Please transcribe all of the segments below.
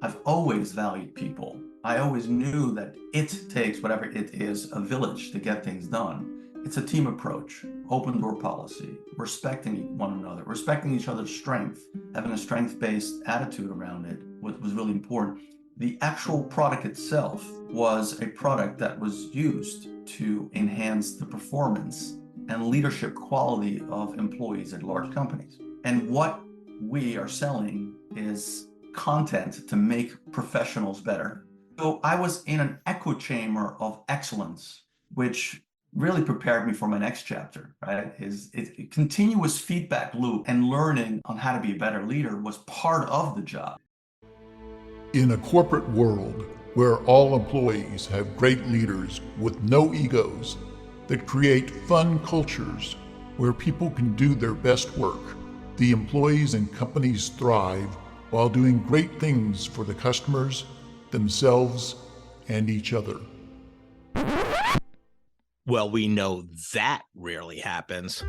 I've always valued people. I always knew that it takes, whatever it is, a village to get things done. It's a team approach, open door policy, respecting one another, respecting each other's strength, having a strength-based attitude around it was really important. The actual product itself was a product that was used to enhance the performance and leadership quality of employees at large companies. And what we are selling is content to make professionals better. So I was in an echo chamber of excellence, which really prepared me for my next chapter, right? Is it continuous feedback loop, and learning on how to be a better leader was part of the job. In a corporate world where all employees have great leaders with no egos that create fun cultures where people can do their best work, the employees and companies thrive while doing great things for the customers, themselves, and each other. Well, we know that rarely happens.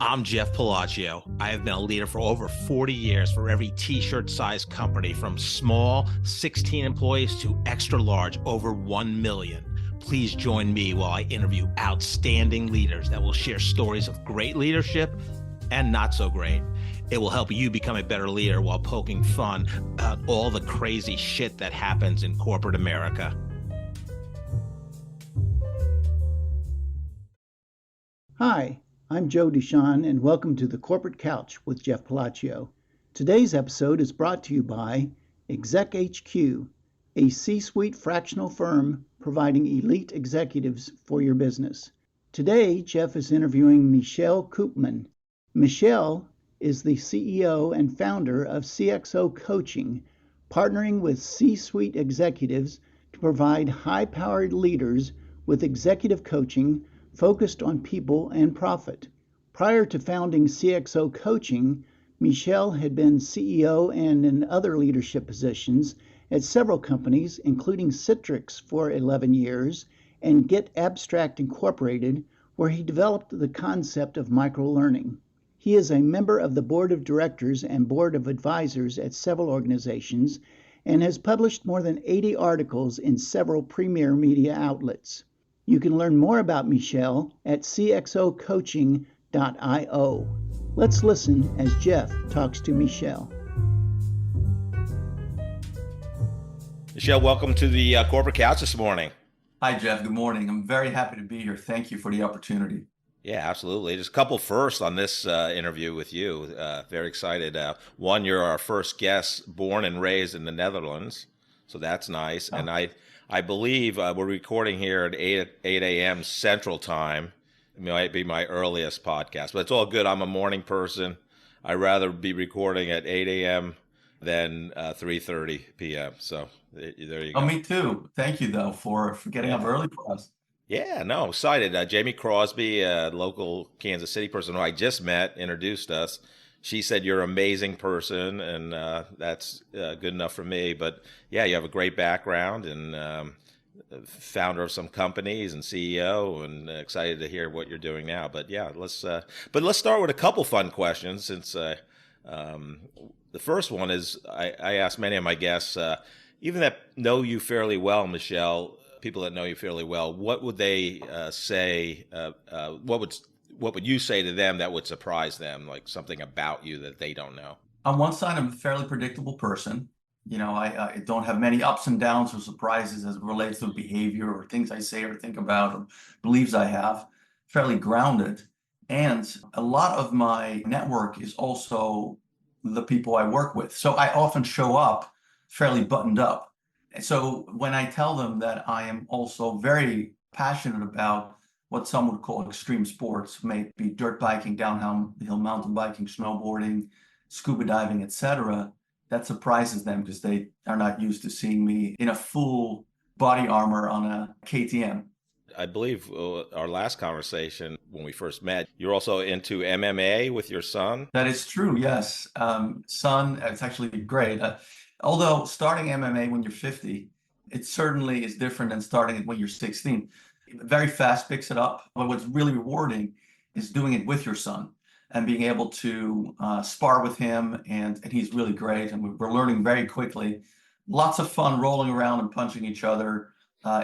I'm Jeff Palacio. I have been a leader for over 40 years for every t-shirt size company, from small 16 employees to extra large over 1 million. Please join me while I interview outstanding leaders that will share stories of great leadership and not so great. It will help you become a better leader while poking fun about all the crazy shit that happens in corporate America. Hi, I'm Joe Duchan, and welcome to the Corporate Couch with Jeff Palacio. Today's episode is brought to you by Exec HQ, a C-suite fractional firm providing elite executives for your business. Today, Jeff is interviewing Michel Koopman. Michel is the CEO and founder of CXO Coaching, partnering with C-suite executives to provide high-powered leaders with executive coaching focused on people and profit. Prior to founding CXO Coaching, Michel had been CEO and in other leadership positions at several companies, including Citrix for 11 years and Get Abstract Incorporated, where he developed the concept of microlearning. He is a member of the board of directors and board of advisors at several organizations and has published more than 80 articles in several premier media outlets. You can learn more about Michel at cxocoaching.io. Let's listen as Jeff talks to Michel. Michel, welcome to the Corporate Couch this morning. Hi, Jeff. Good morning. I'm very happy to be here. Thank you for the opportunity. Yeah, absolutely. Just a couple first on this interview with you. Very excited. One, you're our first guest born and raised in the Netherlands, so that's nice. Oh. And I believe we're recording here at 8 a.m. Central Time. It might be my earliest podcast, but it's all good. I'm a morning person. I'd rather be recording at 8 a.m. than 3:30 p.m. So there you go. Oh, me too. Thank you, though, for getting up early for us. Yeah, no, excited. Jamie Crosby, a local Kansas City person who I just met, introduced us. She said you're an amazing person, and that's good enough for me. But yeah, you have a great background and founder of some companies and CEO, and excited to hear what you're doing now. But yeah, let's start with a couple fun questions. Since the first one is I asked many of my guests, even that know you fairly well, Michel. People that know you fairly well, what would they say? What would you say to them that would surprise them, like something about you that they don't know? On one side, I'm a fairly predictable person. You know, I don't have many ups and downs or surprises as it relates to behavior or things I say or think about or beliefs I have. Fairly grounded. And a lot of my network is also the people I work with. So I often show up fairly buttoned up. So when I tell them that I am also very passionate about what some would call extreme sports, maybe dirt biking, downhill mountain biking, snowboarding, scuba diving, etc., that surprises them because they are not used to seeing me in a full body armor on a KTM. I believe our last conversation when we first met, you're also into MMA with your son. That is true, yes. Son, it's actually great. Although starting MMA when you're 50, it certainly is different than starting it when you're 16. Very fast picks it up. But what's really rewarding is doing it with your son and being able to spar with him. And he's really great. And we're learning very quickly lots of fun rolling around and punching each other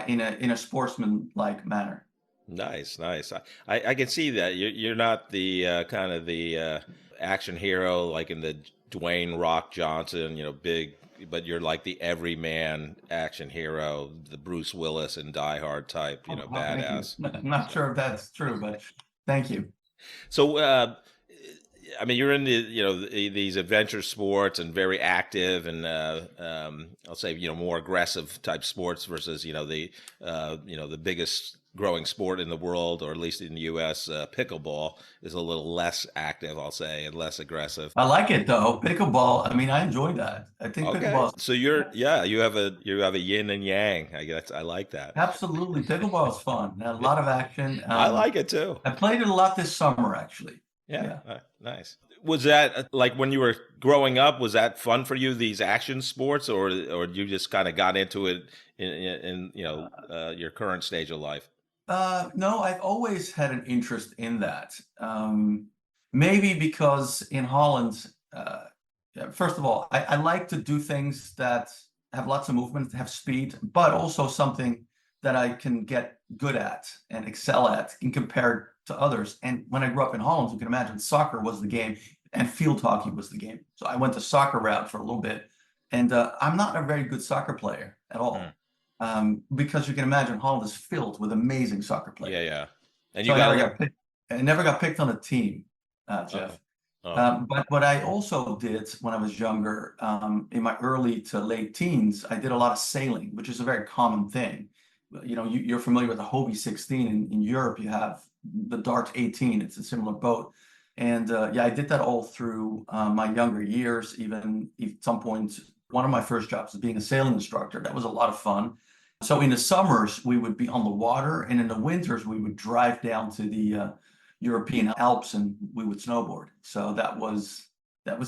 in a sportsman-like manner. Nice, nice. I can see that you're not the kind of the action hero like in the Dwayne Rock Johnson, big, but you're like the everyman action hero, the Bruce Willis and Die Hard type, Oh, thank you. badass. I'm not So, sure if that's true, but thank you. so I mean, you're in these adventure sports and very active and I'll say more aggressive type sports versus the biggest growing sport in the world, or at least in the U.S. Pickleball is a little less active, I'll say, and less aggressive. I like it though. Pickleball, I mean, I enjoy that. I think Okay, pickleball, so you have a yin and yang. I guess I like that. absolutely. Pickleball is fun. A lot of action. I like it too. I played it a lot this summer, actually. Yeah, Yeah. nice. Was that like when you were growing up? Was that fun for you? These action sports, or you just kind of got into it in your current stage of life? No, I've always had an interest in that. Maybe because in Holland, yeah, first of all, I like to do things that have lots of movement, have speed, but also something that I can get good at and excel at in compared to others. And when I grew up in Holland, you can imagine soccer was the game and field hockey was the game. So I went the soccer route for a little bit, and I'm not a very good soccer player at Hmm. all, because you can imagine Holland is filled with amazing soccer Yeah, players. yeah. And So you I got never a got picked. I never got picked on a team, oh, Jeff. oh, But what I also did when I was younger, in my early to late teens, I did a lot of sailing, which is a very common thing. You're familiar with the Hobie 16 in Europe. You have the Dart 18. It's a similar boat. And yeah, I did that all through my younger years. Even at some point, one of my first jobs was being a sailing instructor. That was a lot of fun. So in the summers, we would be on the water, and in the winters, we would drive down to the European Alps and we would snowboard. So that was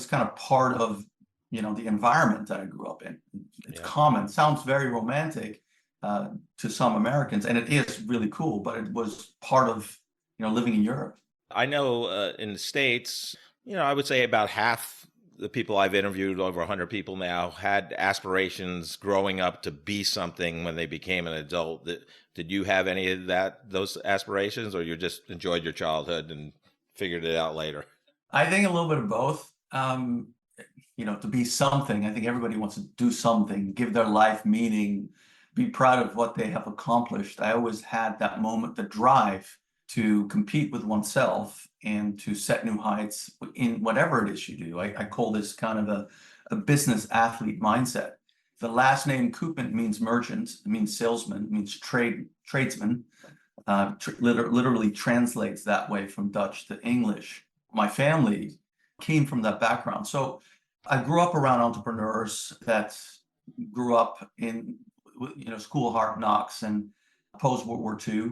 kind of part of the environment that I grew up in. It's yeah. common. Sounds very romantic to some Americans, and it is really cool. But it was part of living in Europe. I know in the States, I would say about half the people I've interviewed, over 100 people now, had aspirations growing up to be something when they became an adult. Did you have any of those aspirations, or you just enjoyed your childhood and figured it out later? I think a little bit of both. To be something, I think everybody wants to do something, give their life meaning, be proud of what they have accomplished. I always had that moment, the drive to compete with oneself and to set new heights in whatever it is you do. I call this kind of a business athlete mindset. The last name Koopman means merchant, it means salesman, it means tradesman. Literally translates that way from Dutch to English. My family came from that background. So I grew up around entrepreneurs that grew up in school hard knocks and post World War II.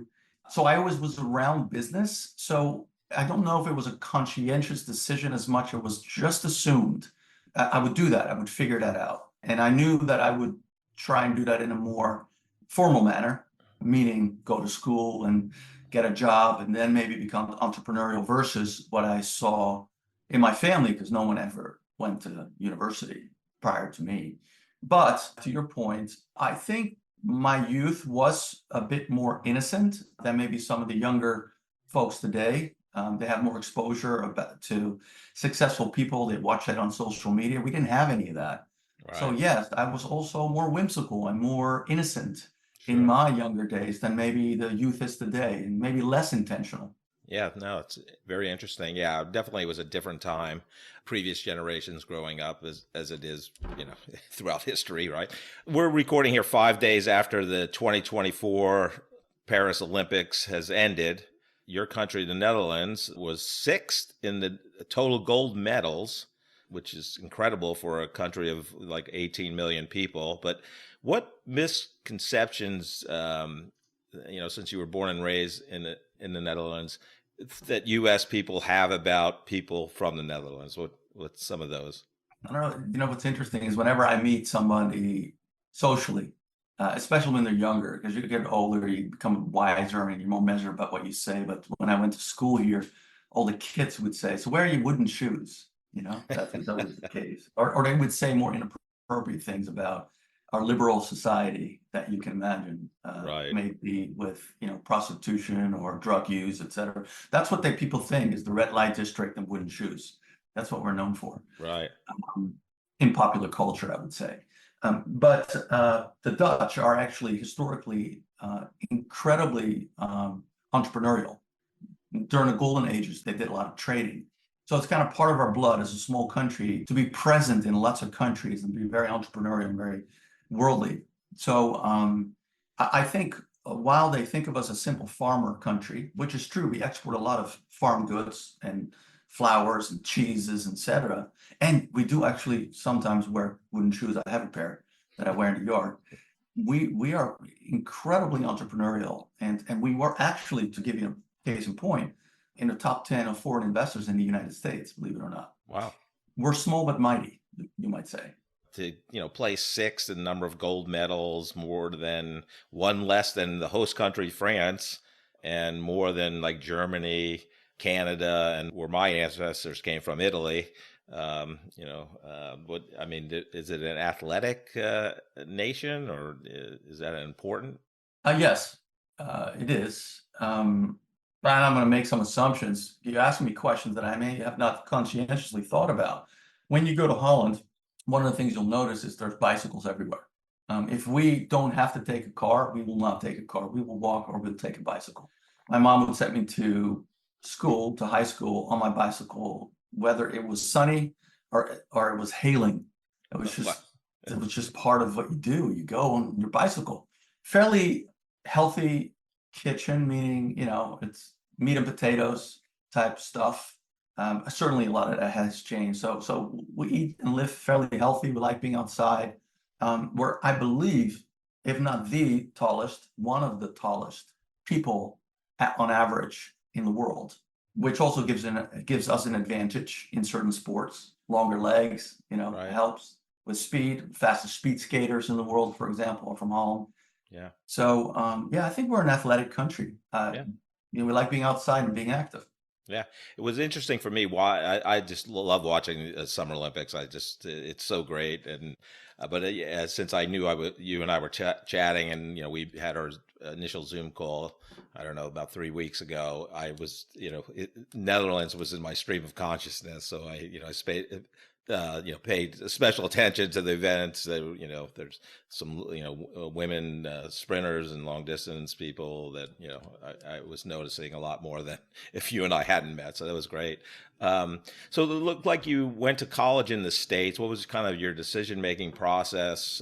So I always was around business. So I don't know if it was a conscientious decision as much. It was just assumed I would do that. I would figure that out. And I knew that I would try and do that in a more formal manner, meaning go to school and get a job and then maybe become entrepreneurial versus what I saw in my family, because no one ever went to university prior to me. But to your point, I think my youth was a bit more innocent than maybe some of the younger folks today. They have more exposure to successful people. They watch that on social media. We didn't have any of that. So Right. yes, I was also more whimsical and more innocent in Sure. my younger days than maybe the youth is today, and maybe less intentional. Yeah, no, it's very interesting. Yeah, definitely was a different time. Previous generations growing up as it is, throughout history, right? We're recording here 5 days after the 2024 Paris Olympics has ended. Your country, the Netherlands, was sixth in the total gold medals, which is incredible for a country of like 18 million people. But what misconceptions, since you were born and raised in the Netherlands, that U.S. people have about people from the Netherlands? What's some of those? I don't know. What's interesting is whenever I meet somebody socially, especially when they're younger, because you get older, you become wiser and you're more measured about what you say. But when I went to school here, all the kids would say, "So where are your wooden shoes?" That was always the case, or they would say more inappropriate things about our liberal society that you can imagine, Right. maybe with prostitution or drug use, etc. That's what people think is the red light district and wooden shoes. That's what we're known for Right. um, in popular culture, I would say. But the Dutch are actually historically incredibly entrepreneurial. During the golden ages, they did a lot of trading. So it's kind of part of our blood as a small country to be present in lots of countries and be very entrepreneurial and very worldly. So I think while they think of us as a simple farmer country, which is true, we export a lot of farm goods and flowers and cheeses, etc. And we do actually sometimes wear wooden shoes. I have a pair that I wear in the yard. We are incredibly entrepreneurial, and we were actually, to give you a case in point, in the top 10 of foreign investors in the United States, believe it or not. Wow. We're small but mighty, you might say. To place sixth in number of gold medals, more than one less than the host country France, and more than like Germany, Canada, and where my ancestors came from, Italy. What I mean, is it an athletic nation, or is that important? Yes, it is. And I'm going to make some assumptions. You're asking me questions that I may have not conscientiously thought about. When you go to Holland, one of the things you'll notice is there's bicycles everywhere. If we don't have to take a car, we will not take a car. We will walk or we'll take a bicycle. My mom would send me to school, to high school on my bicycle, whether it was sunny or it was hailing. It was just part of what you do. You go on your bicycle. Fairly healthy kitchen, meaning, it's meat and potatoes type stuff. Certainly a lot of that has changed. So we eat and live fairly healthy. We like being outside. We're, I believe, if not the tallest, one of the tallest people on average in the world, which also gives us an advantage in certain sports. Longer legs, Right. helps with speed. Fastest speed skaters in the world, for example, are from Holland. Yeah. So I think we're an athletic country. Yeah. We like being outside and being active. Yeah, it was interesting for me. Why I just love watching the Summer Olympics. It's so great. And but since I knew you and I were chatting, and we had our initial Zoom call, I don't know, about 3 weeks ago. I was, Netherlands was in my stream of consciousness, so I paid special attention to the events. There's some, women sprinters and long distance people that, I was noticing a lot more than if you and I hadn't met. So that was great. So it looked like you went to college in the States. What was kind of your decision-making process,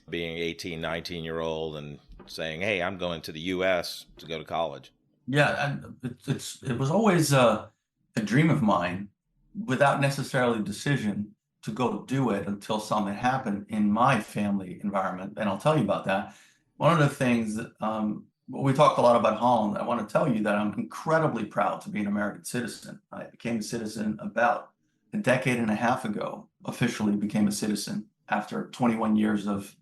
being 18, 19-year-old and saying, hey, I'm going to the U.S. to go to college? Yeah, and it was always a dream of mine, without necessarily decision to go do it until something happened in my family environment. And I'll tell you about that. One of the things that we talked a lot about Holland. I want to tell you that I'm incredibly proud to be an American citizen. I became a citizen about a decade and a half ago, officially became a citizen after 21 years of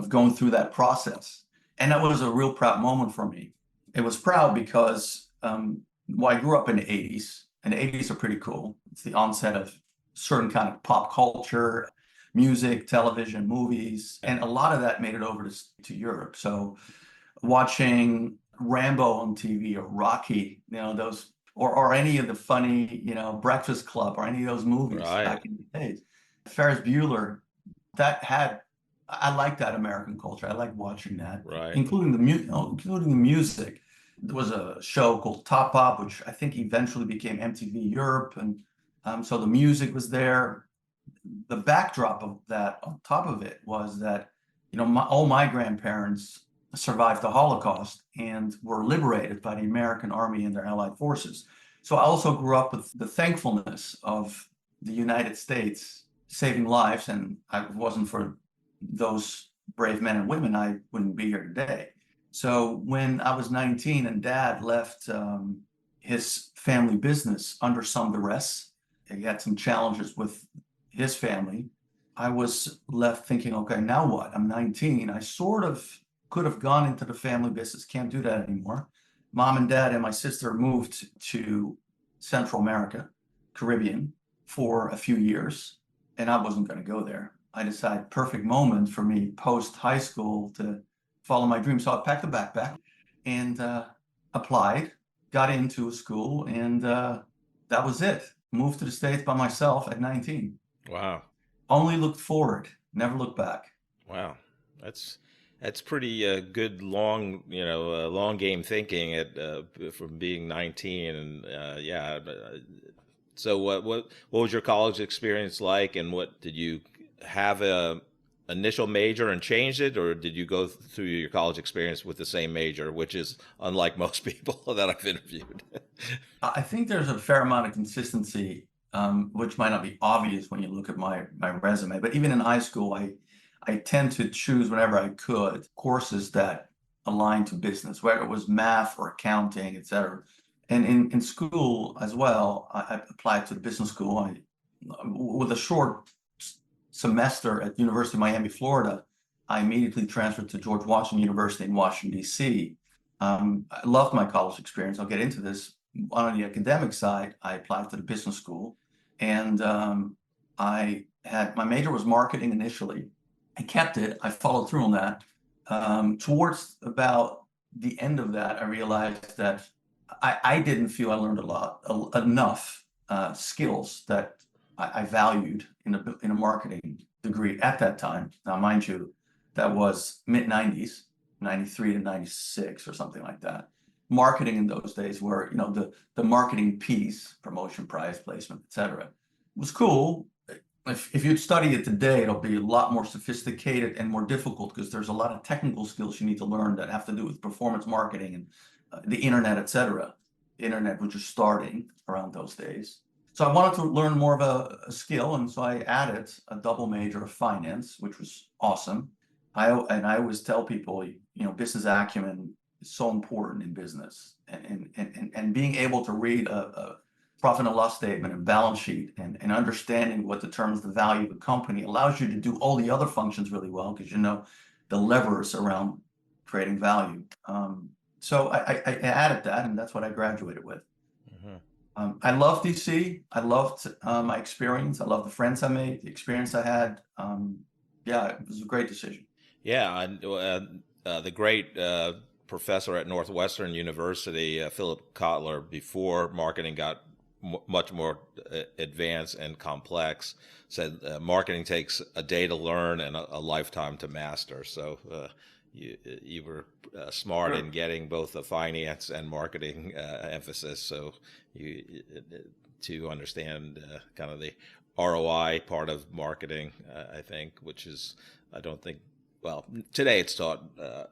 going through that process. And that was a real proud moment for me. It was proud because I grew up in the 80s, and the 80s are pretty cool. It's the onset of certain kind of pop culture, music, television, movies, and a lot of that made it over to Europe. So watching Rambo on TV or Rocky, those, or any of the funny, Breakfast Club or any of those movies back in the days. Ferris Bueller, I like that American culture. I like watching that, including the music. There was a show called Top Pop, which I think eventually became MTV Europe, and so the music was there. The backdrop of that, on top of it, was that all my grandparents survived the Holocaust and were liberated by the American Army and their allied forces. So I also grew up with the thankfulness of the United States saving lives, and if it wasn't for those brave men and women, I wouldn't be here today. So when I was 19 and Dad left his family business under some duress, he had some challenges with his family, I was left thinking, okay, now what? I'm 19. I sort of could have gone into the family business, can't do that anymore. Mom and Dad and my sister moved to Central America, Caribbean, for a few years, and I wasn't going to go there. I decided perfect moment for me post high school to follow my dream. So I packed a backpack and applied, got into a school, and that was it. Moved to the States by myself at 19. Wow. Only looked forward, never looked back. Wow. That's pretty good long game thinking from being 19 and yeah. So what was your college experience like, and what did you have a initial major and changed it, or did you go through your college experience with the same major, which is unlike most people that I've interviewed? I think there's a fair amount of consistency, which might not be obvious when you look at my resume. But even in high school, I tend to choose whenever I could courses that align to business, whether it was math or accounting, et cetera. And in school as well, I applied to the business school. With a short semester at University of Miami, Florida, I immediately transferred to George Washington University in Washington, D.C. I loved my college experience. I'll get into this. On the academic side, I applied to the business school, and I had my major was marketing initially. I kept it. I followed through on that. Towards about the end of that, I realized that I didn't feel I learned enough skills that I valued in a marketing degree at that time. Now, mind you, that was mid 90s, 93 to 96 or something like that. Marketing in those days were, the marketing piece, promotion, prize placement, et cetera, was cool. If you'd study it today, it'll be a lot more sophisticated and more difficult because there's a lot of technical skills you need to learn that have to do with performance marketing and the internet, et cetera. The internet was just starting around those days. So I wanted to learn more of a skill, and so I added a double major of finance, which was awesome. I always tell people, business acumen is so important in business, and being able to read a profit and loss statement and balance sheet and understanding what determines the value of the company allows you to do all the other functions really well because the levers around creating value. So I added that, and that's what I graduated with. I love DC. I loved my experience. I love the friends I made, the experience I had. Yeah, it was a great decision. Yeah, and the great professor at Northwestern University, Philip Kotler, before marketing got much more advanced and complex, said marketing takes a day to learn and a lifetime to master. So you were smart in getting both the finance and marketing emphasis, so you to understand kind of the ROI part of marketing, I think, which is, I don't think, well, today it's taught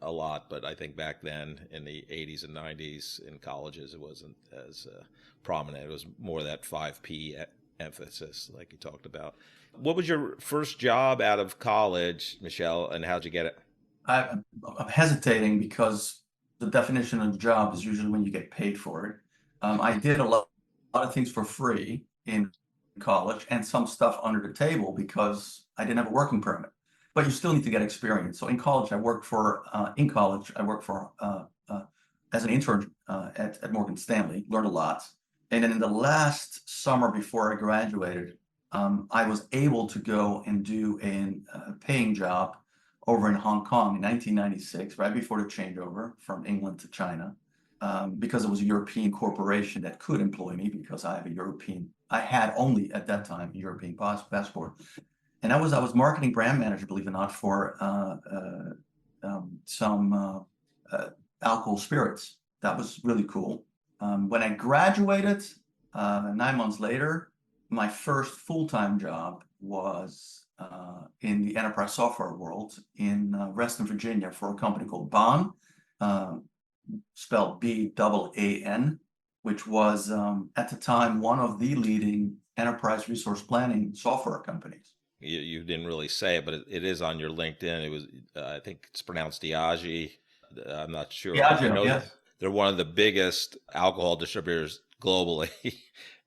a lot, but I think back then in the 80s and 90s in colleges, it wasn't as prominent. It was more that 5P emphasis, like you talked about. What was your first job out of college, Michel, and how'd you get it? I'm hesitating because the definition of job is usually when you get paid for it. I did a lot of things for free in college and some stuff under the table because I didn't have a working permit. But you still need to get experience. So in college, I worked for as an intern at Morgan Stanley, learned a lot. And then in the last summer before I graduated, I was able to go and do a paying job over in Hong Kong in 1996, right before the changeover from England to China, because it was a European corporation that could employ me because I had only at that time a European passport. And I was marketing brand manager, believe it or not, for some alcohol spirits. That was really cool. When I graduated 9 months later, my first full-time job was in the enterprise software world in Reston, Virginia, for a company called BAN, spelled BAAN, which was at the time one of the leading enterprise resource planning software companies. You didn't really say it, but it is on your LinkedIn. It was, I think it's pronounced Diageo. I'm not sure. Diageo, yes. They're one of the biggest alcohol distributors globally,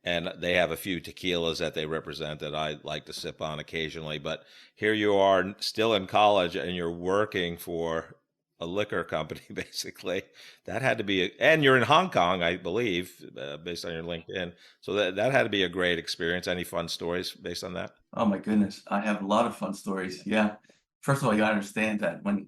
and they have a few tequilas that they represent that I like to sip on occasionally. But here you are still in college, and you're working for a liquor company, basically. That had to be, and you're in Hong Kong, I believe, based on your LinkedIn. So that had to be a great experience. Any fun stories based on that? Oh my goodness, I have a lot of fun stories. Yeah. First of all, you gotta understand that when,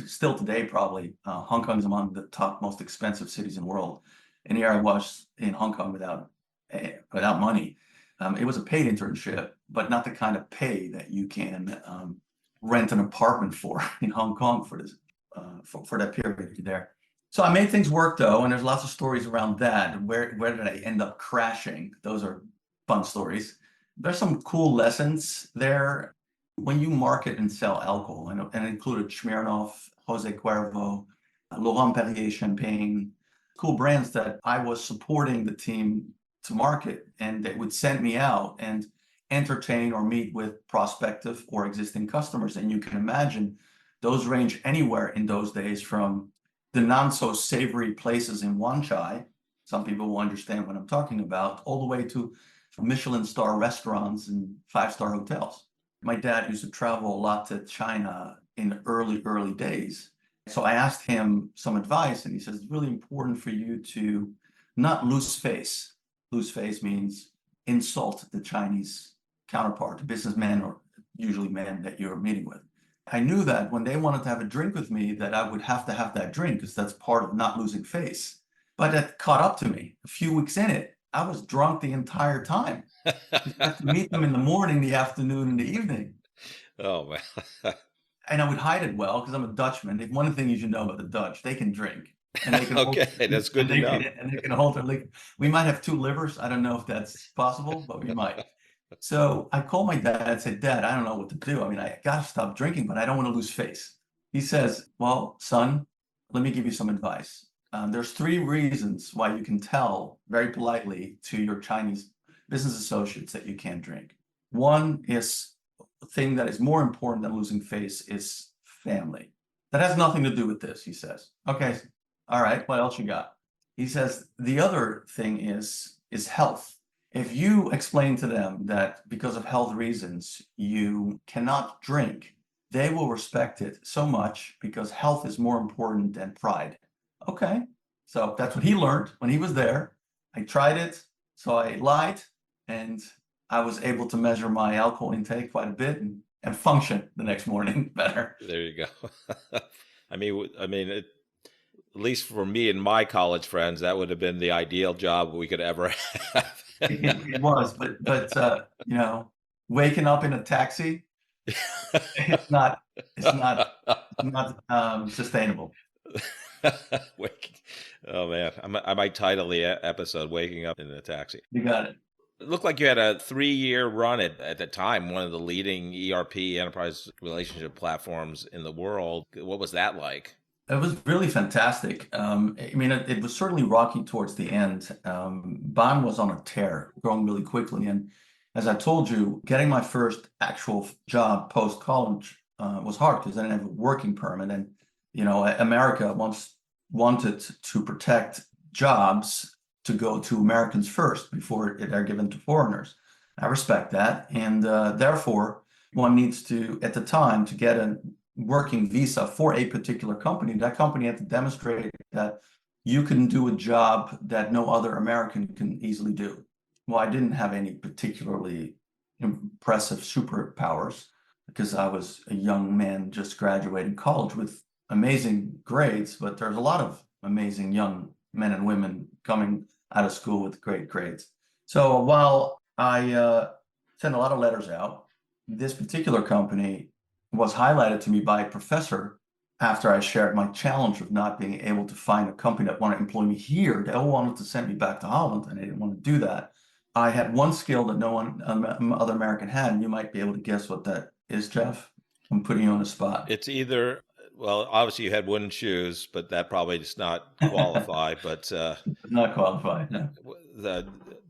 still today, probably, Hong Kong is among the top most expensive cities in the world. And here I was in Hong Kong without money. It was a paid internship, but not the kind of pay that you can rent an apartment for in Hong Kong for this for that period there. So I made things work though, and there's lots of stories around that. Where did I end up crashing? Those are fun stories. There's some cool lessons there when you market and sell alcohol, and it included Smirnoff, Jose Cuervo, Laurent Perrier Champagne, cool brands that I was supporting the team to market, and they would send me out and entertain or meet with prospective or existing customers. And you can imagine those range anywhere in those days from the not so savory places in Wan Chai, some people will understand what I'm talking about, all the way to Michelin star restaurants and five-star hotels. My dad used to travel a lot to China in the early days. So I asked him some advice, and he says, it's really important for you to not lose face. Lose face means insult the Chinese counterpart, the businessman or usually man that you're meeting with. I knew that when they wanted to have a drink with me, that I would have to have that drink because that's part of not losing face. But that caught up to me. A few weeks in it, I was drunk the entire time. I have to meet them in the morning, the afternoon, and the evening. Oh, man. And I would hide it well because I'm a Dutchman. One thing you should know about the Dutch, they can drink. And they can Okay, that's good to know. And they can hold their liquor. We might have two livers. I don't know if that's possible, but we might. So I called my dad and said, Dad, I don't know what to do. I mean, I got to stop drinking, but I don't want to lose face. He says, well, son, let me give you some advice. There's three reasons why you can tell very politely to your Chinese business associates that you can't drink. One is a thing that is more important than losing face is family. That has nothing to do with this, he says. Okay, all right, what else you got? He says, the other thing is health. If you explain to them that because of health reasons, you cannot drink, they will respect it so much because health is more important than pride. Okay, so that's what he learned when he was there. I tried it, so I lied, and I was able to measure my alcohol intake quite a bit and function the next morning better. There you go. I mean, at least for me and my college friends, that would have been the ideal job we could ever have. It was, but waking up in a taxi, it's not sustainable. Oh man, I might title the episode "Waking Up in a Taxi." You got it. It looked like you had a 3-year run at the time, one of the leading ERP enterprise relationship platforms in the world. What was that like? It was really fantastic. It was certainly rocky towards the end. Bond was on a tear, growing really quickly. And as I told you, getting my first actual job post-college was hard because I didn't have a working permit. And, America once wanted to protect jobs to go to Americans first before they're given to foreigners. I respect that. And therefore, one needs to, at the time, to get a working visa for a particular company, that company had to demonstrate that you can do a job that no other American can easily do. Well, I didn't have any particularly impressive superpowers because I was a young man just graduating college with amazing grades, but there's a lot of amazing young men and women coming out of school with great grades. So while I sent a lot of letters out, this particular company was highlighted to me by a professor after I shared my challenge of not being able to find a company that wanted to employ me here. They all wanted to send me back to Holland, and they didn't want to do that. I had one skill that no one other American had, and you might be able to guess what that is, Jeff. I'm putting you on the spot. It's either, well, obviously you had wooden shoes, but that probably does not qualify. But not qualified. No.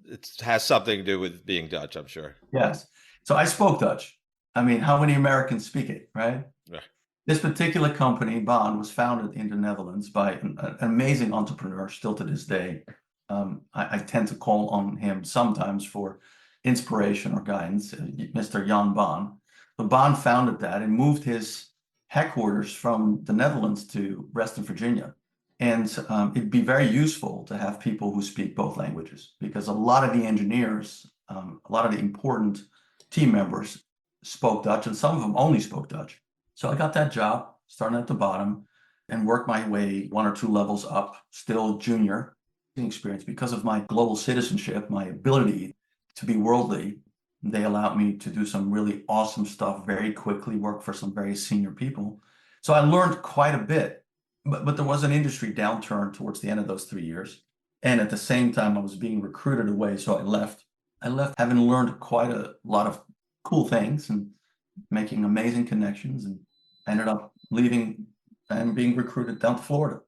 It has something to do with being Dutch, I'm sure. Yes. So I spoke Dutch. I mean, how many Americans speak it, right? Right. This particular company, Bond, was founded in the Netherlands by an amazing entrepreneur still to this day. I tend to call on him sometimes for inspiration or guidance, Mr. Jan Baan. But Baan founded that and moved his headquarters from the Netherlands to Reston, Virginia. And it'd be very useful to have people who speak both languages, because a lot of the engineers, a lot of the important team members spoke Dutch, and some of them only spoke Dutch. So I got that job, starting at the bottom, and worked my way 1 or 2 levels up, still junior experience. Because of my global citizenship, my ability to be worldly, they allowed me to do some really awesome stuff very quickly, work for some very senior people. So I learned quite a bit, but there was an industry downturn towards the end of those 3 years. And at the same time, I was being recruited away, so I left. I left having learned quite a lot of cool things and making amazing connections, and ended up leaving and being recruited down to Florida.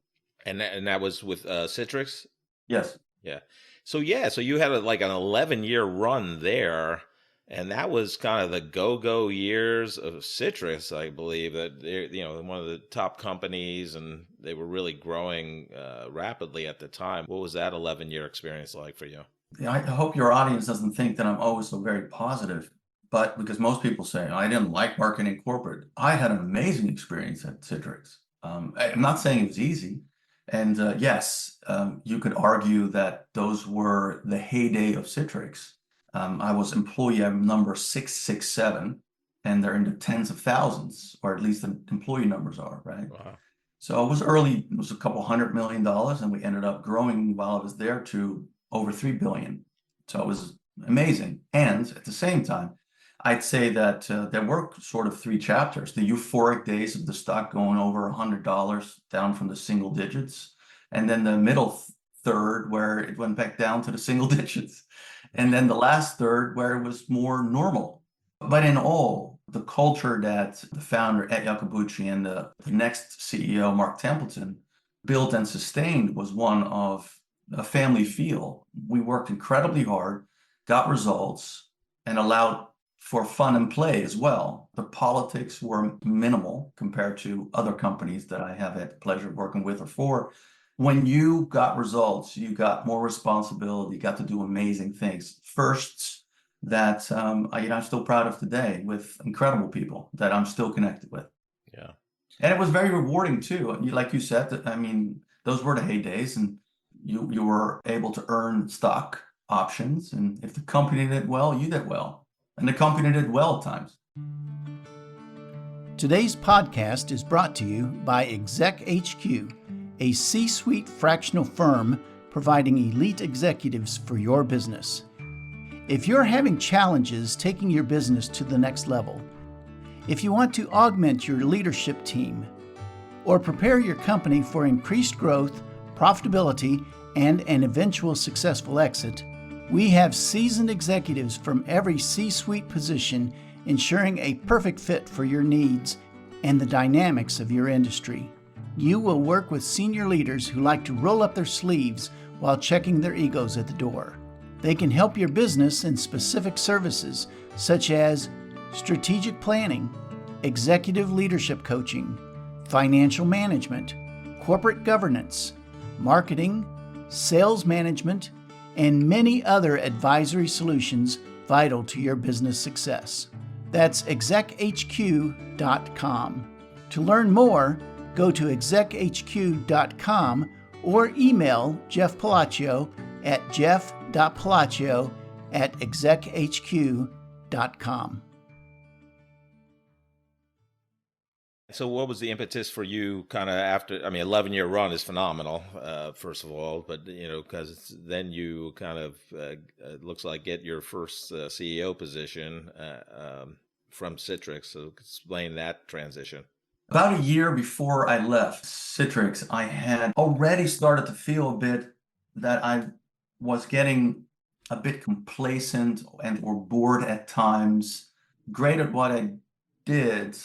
And that was with Citrix? Yes. Yeah. So you had like an 11-year run there, and that was kind of the go-go years of Citrix, I believe. That they're, one of the top companies, and they were really growing rapidly at the time. What was that 11-year experience like for you? I hope your audience doesn't think that I'm always so very positive, but because most people say I didn't like working in corporate, I had an amazing experience at Citrix. I'm not saying it was easy. And yes, you could argue that those were the heyday of Citrix. I was employee number 667, and they're in the tens of thousands, or at least the employee numbers are, right? Wow. So it was early, it was a couple $100 million, and we ended up growing while I was there to over 3 billion. So it was amazing. And at the same time, I'd say that there were sort of 3 chapters: the euphoric days of the stock going over $100 down from the single digits, and then the middle third where it went back down to the single digits, and then the last third where it was more normal. But in all, the culture that the founder, Ed Iacobucci, and the next CEO, Mark Templeton, built and sustained was one of a family feel. We worked incredibly hard, got results, and allowed for fun and play as well. The politics were minimal compared to other companies that I have had the pleasure of working with or for. When you got results, you got more responsibility, got to do amazing things. Firsts that I'm still proud of today, with incredible people that I'm still connected with. Yeah. And it was very rewarding too. Like you said, those were the heydays, and you were able to earn stock options. And if the company did well, you did well. And the company did well at times. Today's podcast is brought to you by Exec HQ, a C-suite fractional firm providing elite executives for your business. If you're having challenges taking your business to the next level, if you want to augment your leadership team, or prepare your company for increased growth, profitability, and an eventual successful exit, we have seasoned executives from every C-suite position ensuring a perfect fit for your needs and the dynamics of your industry. You will work with senior leaders who like to roll up their sleeves while checking their egos at the door. They can help your business in specific services such as strategic planning, executive leadership coaching, financial management, corporate governance, marketing, sales management, and many other advisory solutions vital to your business success. That's exechq.com. To learn more, go to exechq.com or email Jeff Palacio at jeff.palacio@exechq.com. So what was the impetus for you kind of after, 11-year run is phenomenal, first of all, but, because then you kind of, looks like get your first CEO position from Citrix. So explain that transition. About a year before I left Citrix, I had already started to feel a bit that I was getting a bit complacent and or bored at times, great at what I did,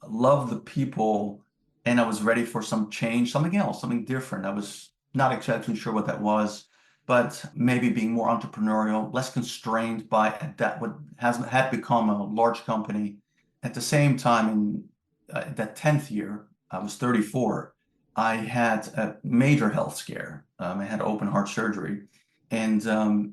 loved the people, and I was ready for some change, something else, something different. I was not exactly sure what that was, but maybe being more entrepreneurial, less constrained by that what had become a large company. At the same time, in that 10th year, I was 34. I had a major health scare. I had open heart surgery, and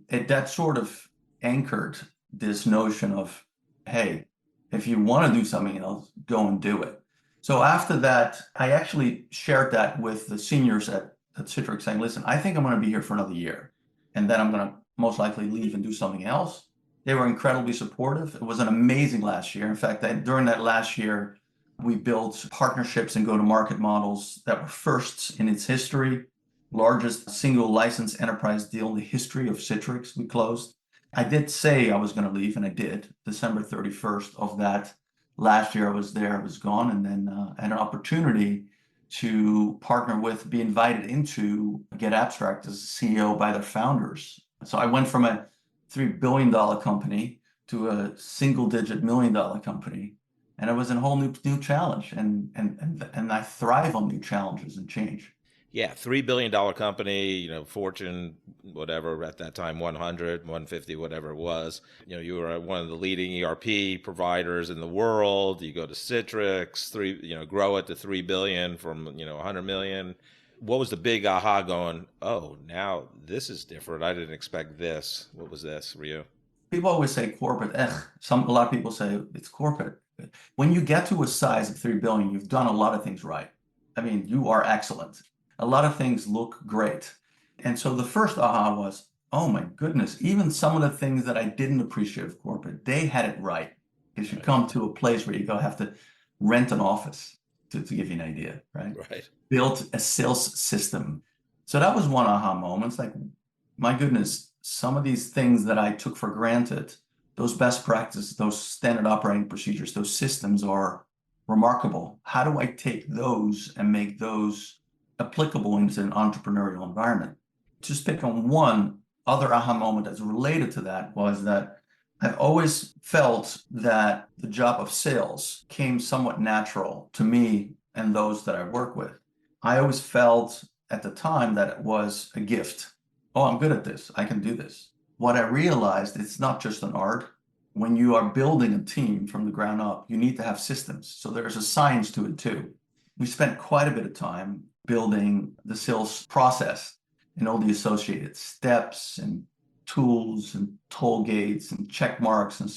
that sort of anchored this notion of, hey, if you want to do something else, go and do it. So after that, I actually shared that with the seniors at Citrix saying, listen, I think I'm going to be here for another year. And then I'm going to most likely leave and do something else. They were incredibly supportive. It was an amazing last year. In fact, during that last year, we built partnerships and go-to-market models that were firsts in its history. Largest single license enterprise deal in the history of Citrix we closed. I did say I was going to leave, and I did. December 31st of that last year, I was there, I was gone, and then I had an opportunity to partner with, be invited into Get Abstract as CEO by their founders. So I went from a $3 billion company to a single-digit $1 million company, and it was a whole new challenge. And I thrive on new challenges and change. Yeah, $3 billion company, Fortune, whatever at that time, 100, 150, whatever it was. You were one of the leading ERP providers in the world. You go to Citrix, grow it to 3 billion from 100 million. What was the big aha going, oh, now this is different. I didn't expect this. What was this for you? People always say corporate. A lot of people say it's corporate. When you get to a size of 3 billion, you've done a lot of things right. I mean, you are excellent. A lot of things look great. And so the first aha was, oh my goodness, even some of the things that I didn't appreciate of corporate, they had it right. Because you come to a place where you go have to rent an office to give you an idea, right? Right. Built a sales system. So that was one aha moment. It's like, my goodness, some of these things that I took for granted, those best practices, those standard operating procedures, those systems are remarkable. How do I take those and make those applicable into an entrepreneurial environment? Just pick on one other aha moment that's related to that was that I've always felt that the job of sales came somewhat natural to me and those that I work with. I always felt at the time that it was a gift. Oh, I'm good at this. I can do this. What I realized, it's not just an art. When you are building a team from the ground up, you need to have systems. So there's a science to it too. We spent quite a bit of time building the sales process and all the associated steps and tools and toll gates and check marks and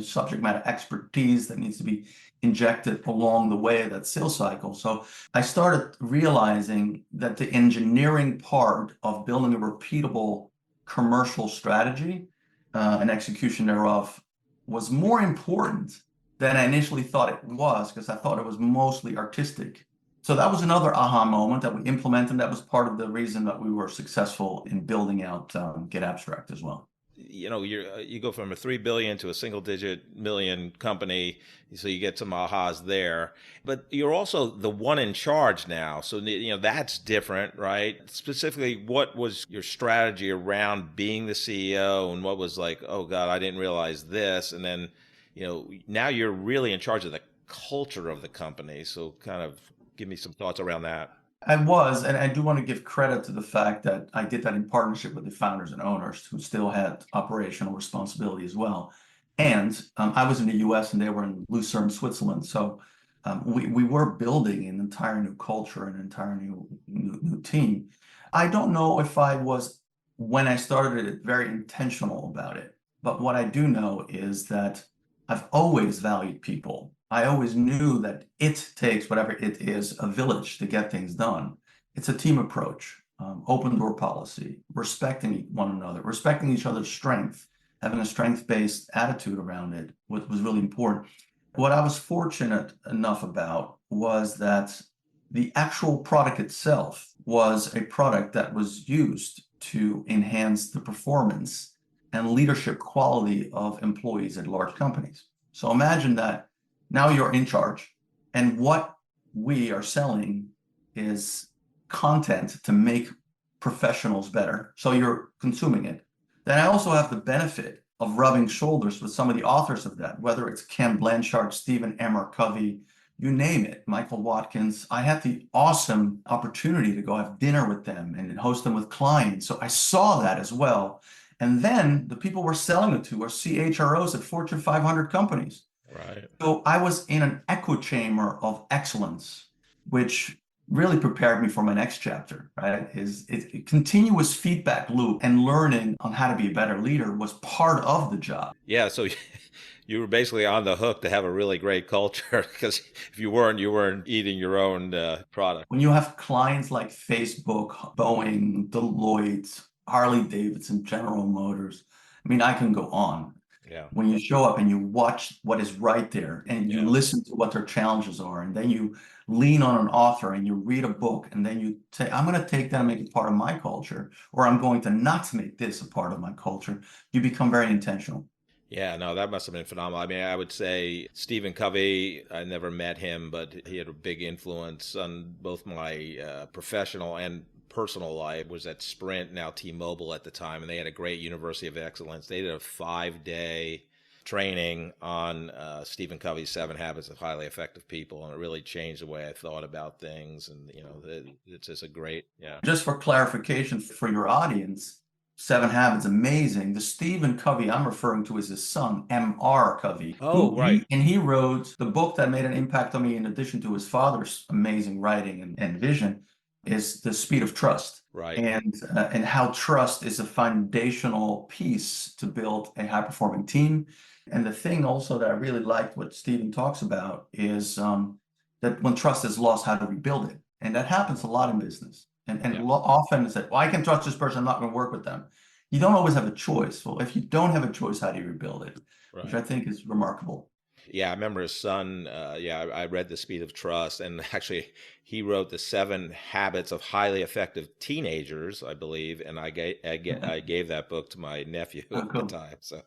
subject matter expertise that needs to be injected along the way of that sales cycle. So I started realizing that the engineering part of building a repeatable commercial strategy and execution thereof was more important than I initially thought it was, because I thought it was mostly artistic. So that was another aha moment that we implemented. That was part of the reason that we were successful in building out Get Abstract as well. You go from a 3 billion to a single digit million company, so you get some ahas there. But you're also the one in charge now, so that's different, right? Specifically, what was your strategy around being the CEO, and what was like, oh God, I didn't realize this, and then now you're really in charge of the culture of the company. So kind of give me some thoughts around that. I was, and I do want to give credit to the fact that I did that in partnership with the founders and owners who still had operational responsibility as well. And I was in the US and they were in Lucerne, Switzerland. So we were building an entire new culture, an entire new team. I don't know if I was, when I started it, very intentional about it. But what I do know is that I've always valued people. I always knew that it takes, whatever it is, a village to get things done. It's a team approach, open door policy, respecting one another, respecting each other's strength, having a strength-based attitude around it was really important. What I was fortunate enough about was that the actual product itself was a product that was used to enhance the performance and leadership quality of employees at large companies. So imagine that now you're in charge, and what we are selling is content to make professionals better. So you're consuming it. Then I also have the benefit of rubbing shoulders with some of the authors of that, whether it's Ken Blanchard, Stephen Emmer Covey, you name it, Michael Watkins. I had the awesome opportunity to go have dinner with them and host them with clients. So I saw that as well. And then the people we're selling it to are CHROs at Fortune 500 companies. Right. So I was in an echo chamber of excellence, which really prepared me for my next chapter, right? A continuous feedback loop and learning on how to be a better leader was part of the job. Yeah. So you were basically on the hook to have a really great culture because if you weren't eating your own product. When you have clients like Facebook, Boeing, Deloitte, Harley Davidson, General Motors, I mean, I can go on. Yeah, When you show up and you watch what is right there and you yeah, listen to what their challenges are, and then you lean on an author and you read a book, and then you say, I'm going to take that and make it part of my culture, or I'm going to not make this a part of my culture, you become very intentional. yeah. No, that must have been phenomenal. I mean, I would say Stephen Covey. I never met him, but he had a big influence on both my professional and personal life. Was at Sprint, now T-Mobile at the time, and they had a great University of Excellence. They did a 5-day training on Stephen Covey's 7 Habits of Highly Effective People, and it really changed the way I thought about things. And it's just a great, yeah. Just for clarification for your audience, 7 Habits, amazing. The Stephen Covey I'm referring to is his son, M.R. Covey, Oh, right. he wrote the book that made an impact on me in addition to his father's amazing writing and vision is The Speed of Trust. Right. And how trust is a foundational piece to build a high-performing team. And the thing also that I really liked what Stephen talks about is that when trust is lost, how to rebuild it. And that happens a lot in business. And Yeah. often it's that, well, I can trust this person, I'm not going to work with them. You don't always have a choice. Well, if you don't have a choice, how do you rebuild it? Which I Right. think is remarkable. Yeah, I remember his son. I read The Speed of Trust, and actually, he wrote the 7 Habits of Highly Effective Teenagers, I believe, and I gave that book to my nephew Oh, at the cool. time, so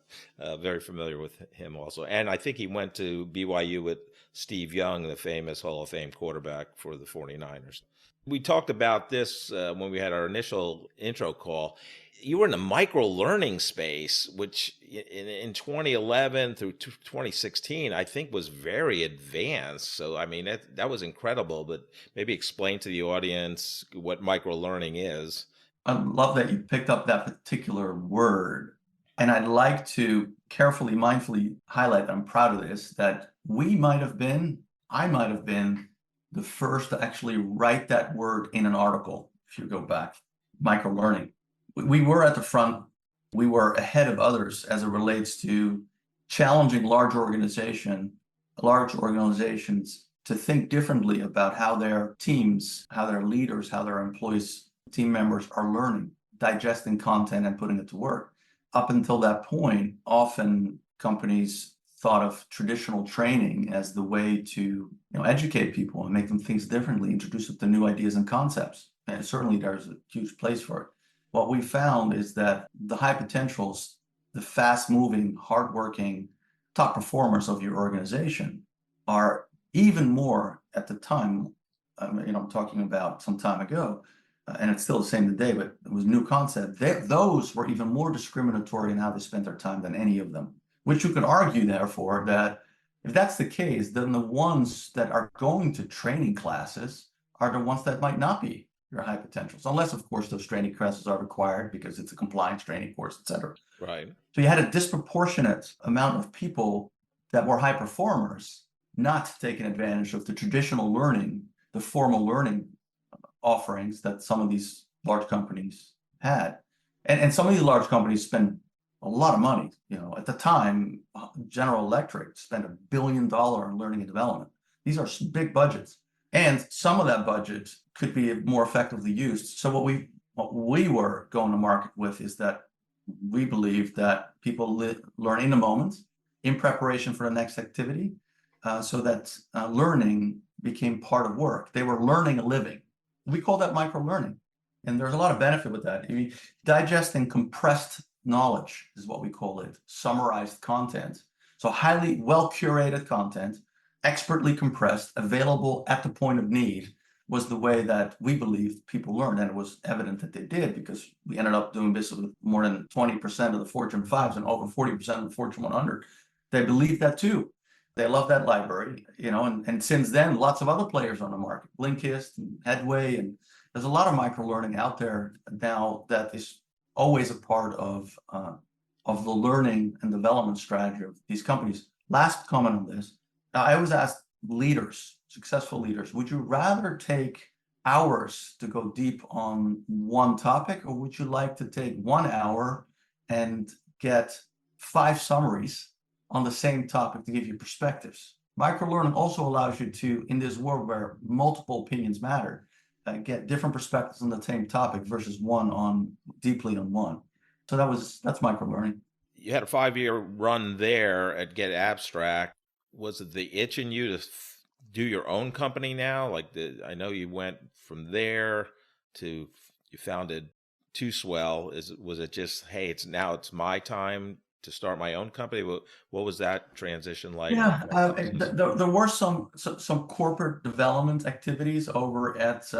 very familiar with him also. And I think he went to BYU with Steve Young, the famous Hall of Fame quarterback for the 49ers. We talked about this when we had our initial intro call. You were in the micro learning space, which in 2011 through 2016, I think was very advanced. So, I mean, that was incredible, but maybe explain to the audience what micro learning is. I love that you picked up that particular word. And I'd like to carefully, mindfully highlight that I'm proud of this, that I might have been the first to actually write that word in an article, if you go back, micro learning. We were at the front, we were ahead of others as it relates to challenging large organizations to think differently about how their teams, how their leaders, how their employees, team members are learning, digesting content and putting it to work. Up until that point, often companies thought of traditional training as the way to educate people and make them think differently, introduce them to new ideas and concepts. And certainly there's a huge place for it. What we found is that the high potentials, the fast-moving, hardworking top performers of your organization are even more at the time, I'm talking about some time ago, and it's still the same today, but it was a new concept. Those were even more discriminatory in how they spent their time than any of them, which you could argue, therefore, that if that's the case, then the ones that are going to training classes are the ones that might not be your high potentials, unless, of course, those training classes are required because it's a compliance training course, et cetera. Right. So you had a disproportionate amount of people that were high performers not taking advantage of the traditional learning, the formal learning offerings that some of these large companies had. And some of these large companies spend a lot of money. At the time, General Electric spent $1 billion on learning and development. These are big budgets. And some of that budget could be more effectively used. So what we were going to market with is that we believe that people learn in the moment, in preparation for the next activity, so that learning became part of work. They were learning a living. We call that micro learning. And there's a lot of benefit with that. Digesting compressed knowledge is what we call it, summarized content. So highly well-curated content, expertly compressed, available at the point of need, was the way that we believed people learned. And it was evident that they did, because we ended up doing business with more than 20% of the Fortune 5s and over 40% of the Fortune 100. They believed that too. They love that library, and since then, lots of other players on the market, Blinkist and Headway, and there's a lot of micro learning out there now that is always a part of the learning and development strategy of these companies. Last comment on this. Now, I always ask leaders, successful leaders, would you rather take hours to go deep on one topic, or would you like to take 1 hour and get 5 summaries on the same topic to give you perspectives. Microlearning also allows you to, in this world where multiple opinions matter, get different perspectives on the same topic versus one on deeply on one. So that's microlearning. You had a 5-year run there at Get Abstract. Was it the itch in you to do your own company now? I know you went from there to you founded Too Swell. Was it just, hey, it's my time to start my own company? What was that transition like? Yeah, there were some corporate development activities over at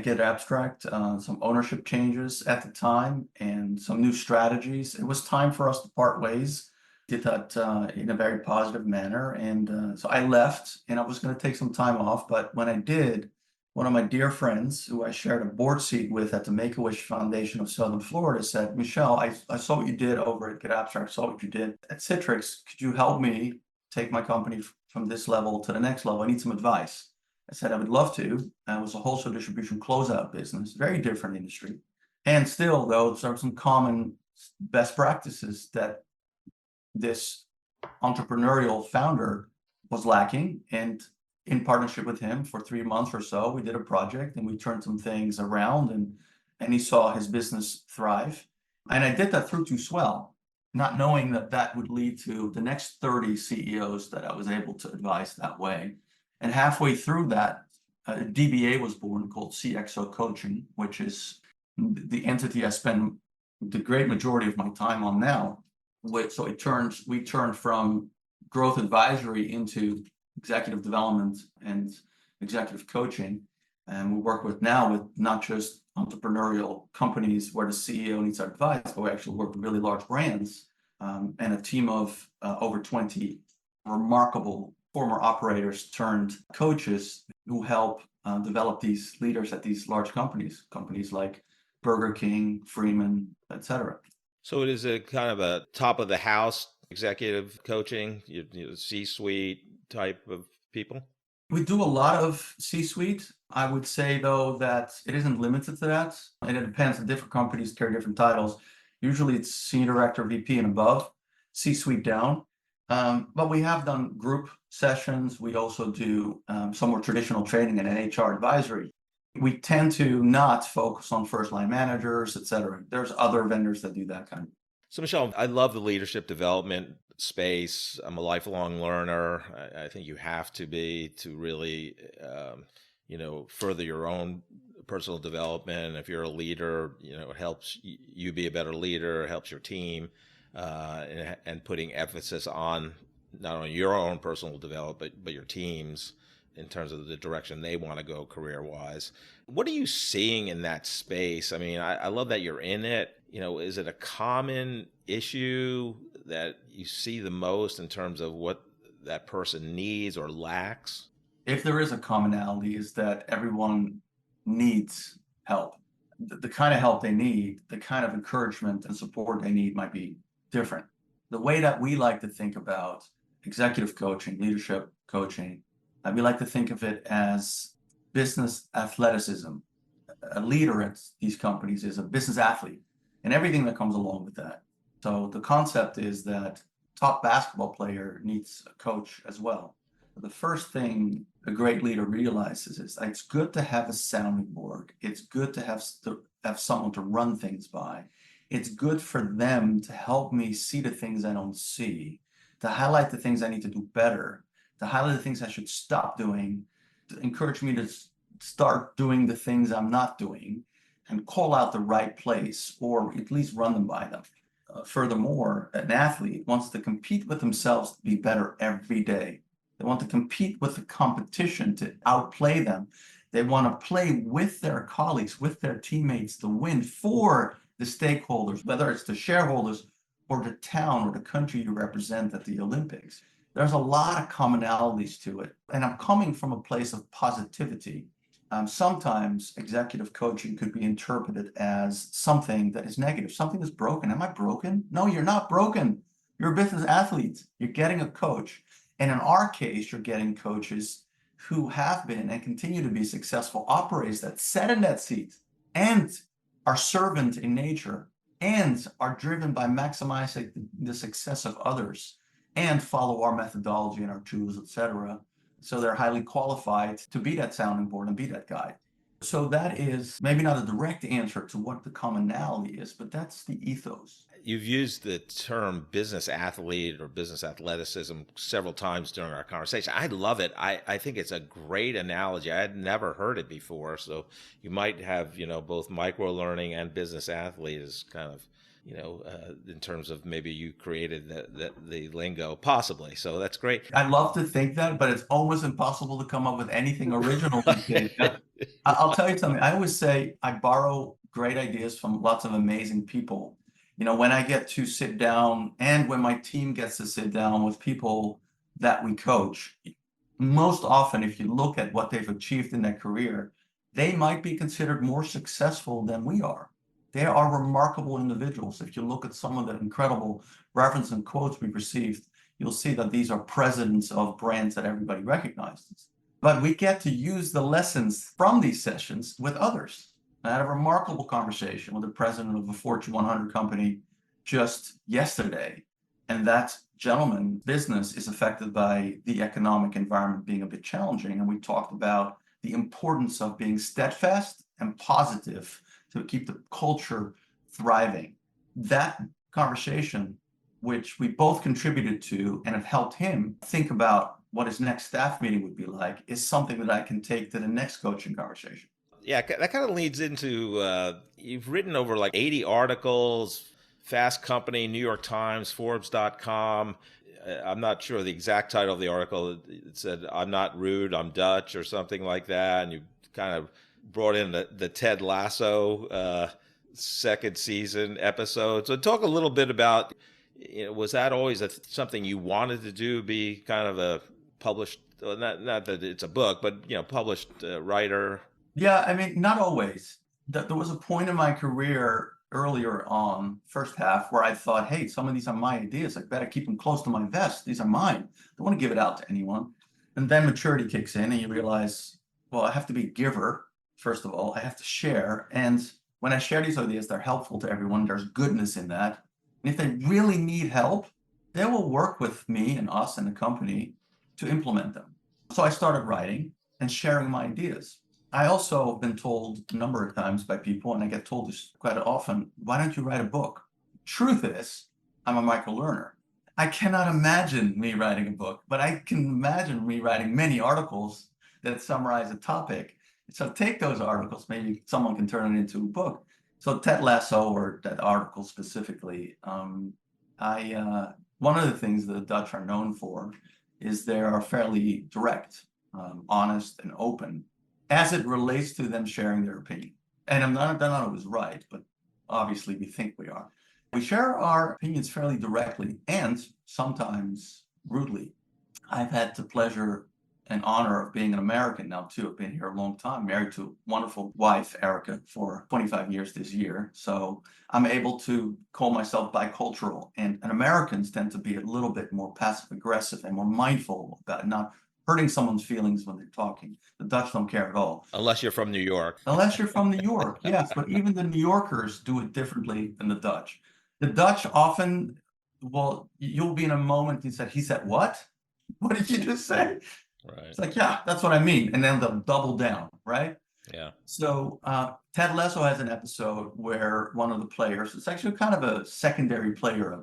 Get Abstract, some ownership changes at the time, and some new strategies. It was time for us to part ways. Did that in a very positive manner, and so I left, and I was going to take some time off. But when I did, one of my dear friends, who I shared a board seat with at the Make-A-Wish Foundation of Southern Florida, said, "Michel, I saw what you did over at Get Abstract, saw what you did at Citrix. Could you help me take my company from this level to the next level? I need some advice." I said, "I would love to." And it was a wholesale distribution closeout business, very different industry. And still, though, there are some common best practices that this entrepreneurial founder was lacking. And in partnership with him for 3 months or so, we did a project and we turned some things around, and he saw his business thrive. And I did that through Too Swell, not knowing that that would lead to the next 30 CEOs that I was able to advise that way. And halfway through that, a DBA was born called CXO Coaching, which is the entity I spend the great majority of my time on now. So we turned from growth advisory into executive development and executive coaching. And we work with not just entrepreneurial companies where the CEO needs our advice, but we actually work with really large brands, and a team of over 20 remarkable former operators turned coaches who help develop these leaders at these large companies like Burger King, Freeman, etc. So it is a kind of a top of the house executive coaching, C-suite type of people? We do a lot of C-suite. I would say, though, that it isn't limited to that. And it depends. Different companies carry different titles. Usually it's senior director, VP and above, C-suite down. But we have done group sessions. We also do some more traditional training and HR advisory. We tend to not focus on first-line managers, et cetera. There's other vendors that do that kind of. So, Michel, I love the leadership development space. I'm a lifelong learner. I think you have to be to really, further your own personal development. If you're a leader, it helps you be a better leader. It helps your team, and putting emphasis on not only your own personal development, but your team's in terms of the direction they want to go career-wise. What are you seeing in that space? I mean, I love that you're in it. Is it a common issue that you see the most in terms of what that person needs or lacks? If there is a commonality, is that everyone needs help. The kind of help they need, the kind of encouragement and support they need might be different. The way that we like to think about executive coaching, leadership coaching, we like to think of it as business athleticism. A leader at these companies is a business athlete and everything that comes along with that. So the concept is that top basketball player needs a coach as well. The first thing a great leader realizes is it's good to have a sounding board. It's good to have someone to run things by. It's good for them to help me see the things I don't see, to highlight the things I need to do better, to highlight the things I should stop doing, to encourage me to start doing the things I'm not doing, and call out the right place, or at least run them by them. Furthermore, an athlete wants to compete with themselves to be better every day. They want to compete with the competition to outplay them. They want to play with their colleagues, with their teammates to win for the stakeholders, whether it's the shareholders or the town or the country you represent at the Olympics. There's a lot of commonalities to it. And I'm coming from a place of positivity. Sometimes executive coaching could be interpreted as something that is negative, something that's broken. Am I broken? No, you're not broken. You're a business athlete. You're getting a coach. And in our case, you're getting coaches who have been and continue to be successful operators that sat in that seat and are servant in nature and are driven by maximizing the success of others and follow our methodology and our tools, etc. So they're highly qualified to be that sounding board and be that guide. So that is maybe not a direct answer to what the commonality is, but that's the ethos. You've used the term business athlete or business athleticism several times during our conversation. I love it. I think it's a great analogy. I had never heard it before. So you might have, both micro learning and business athlete is kind of, in terms of maybe you created the lingo, possibly. So that's great. I love to think that, but it's almost impossible to come up with anything original these days. I'll tell you something. I always say I borrow great ideas from lots of amazing people. When I get to sit down and when my team gets to sit down with people that we coach, most often, if you look at what they've achieved in their career, they might be considered more successful than we are. They are remarkable individuals. If you look at some of the incredible reference and quotes we've received, you'll see that these are presidents of brands that everybody recognizes. But we get to use the lessons from these sessions with others. I had a remarkable conversation with the president of a Fortune 100 company just yesterday. And that gentleman's business is affected by the economic environment being a bit challenging. And we talked about the importance of being steadfast and positive to keep the culture thriving. That conversation, which we both contributed to and have helped him think about what his next staff meeting would be like, is something that I can take to the next coaching conversation. Yeah, that kind of leads into you've written over like 80 articles, Fast Company, New York Times, Forbes.com. I'm not sure the exact title of the article. It said, "I'm not rude, I'm Dutch," or something like that. And you kind of brought in the Ted Lasso second season episode. So talk a little bit about, was that always something you wanted to do, be kind of a published, not that it's a book, but, published writer? Yeah, I mean, not always. There was a point in my career earlier on, first half, where I thought, hey, some of these are my ideas. I better keep them close to my vest. These are mine. I don't want to give it out to anyone. And then maturity kicks in and you realize, well, I have to be a giver. First of all, I have to share. And when I share these ideas, they're helpful to everyone. There's goodness in that. And if they really need help, they will work with me and us and the company to implement them. So I started writing and sharing my ideas. I also have been told a number of times by people, and I get told this quite often, why don't you write a book? Truth is, I'm a micro learner. I cannot imagine me writing a book, but I can imagine me writing many articles that summarize a topic. So take those articles, maybe someone can turn it into a book. So Ted Lasso, or that article specifically, one of the things that the Dutch are known for is they are fairly direct, honest, and open as it relates to them sharing their opinion. And they're not always right, but obviously we think we are. We share our opinions fairly directly and sometimes rudely. I've had the pleasure and honor of being an American now too. I've been here a long time, married to a wonderful wife, Erica, for 25 years this year. So I'm able to call myself bicultural. And Americans tend to be a little bit more passive aggressive and more mindful about not hurting someone's feelings when they're talking. The Dutch don't care at all. Unless you're from New York. Unless you're from New York, yes. But even the New Yorkers do it differently than the Dutch. The Dutch often, well, you'll be in a moment, he said, what? What did you just say? Right. It's like, yeah, that's what I mean. And then they'll double down, right? Yeah. So Ted Lasso has an episode where one of the players, it's actually kind of a secondary player,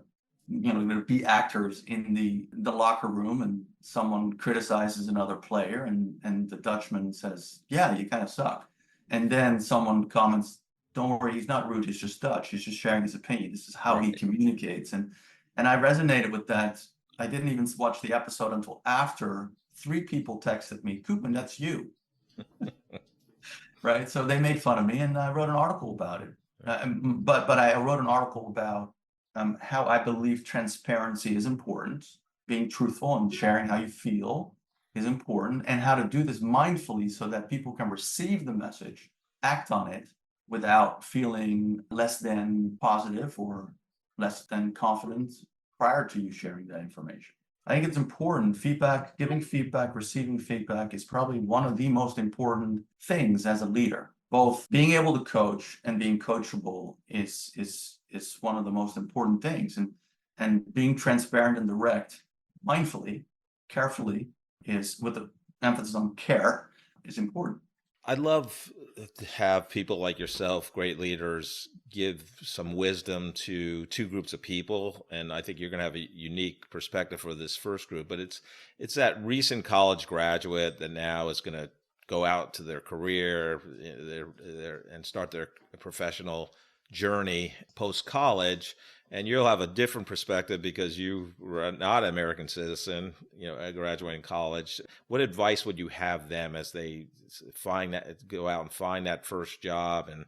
going to be actors in the locker room, and someone criticizes another player, and the Dutchman says, yeah, you kind of suck. And then someone comments, don't worry, he's not rude, he's just Dutch. He's just sharing his opinion. This is how he communicates. And I resonated with that. I didn't even watch the episode until after 3 people texted me, Koopman, that's you. Right? So they made fun of me, and I wrote an article about it. But I wrote an article about how I believe transparency is important, being truthful and sharing how you feel is important, and how to do this mindfully so that people can receive the message, act on it without feeling less than positive or less than confident prior to you sharing that information. I think it's important. Feedback, giving feedback, receiving feedback is probably one of the most important things as a leader. Both being able to coach and being coachable is one of the most important things. And being transparent and direct mindfully, carefully, is with the emphasis on care, is important. I love to have people like yourself, great leaders, give some wisdom to two groups of people, and I think you're going to have a unique perspective for this first group. But it's that recent college graduate that now is going to go out to their career, and start their professional journey post college. And you'll have a different perspective because you were not an American citizen, graduating college. What advice would you have them as they go out and find that first job and,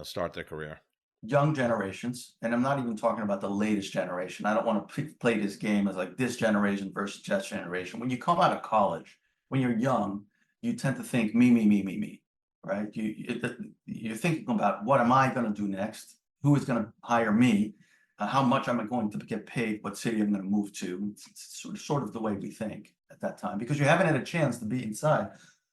start their career? Young generations, and I'm not even talking about the latest generation. I don't want to play this game as like this generation versus that generation. When you come out of college, when you're young, you tend to think me, right? You're thinking about what am I going to do next? Who is going to hire me? How much am I going to get paid? What city I'm going to move to? It's sort of the way we think at that time, because you haven't had a chance to be inside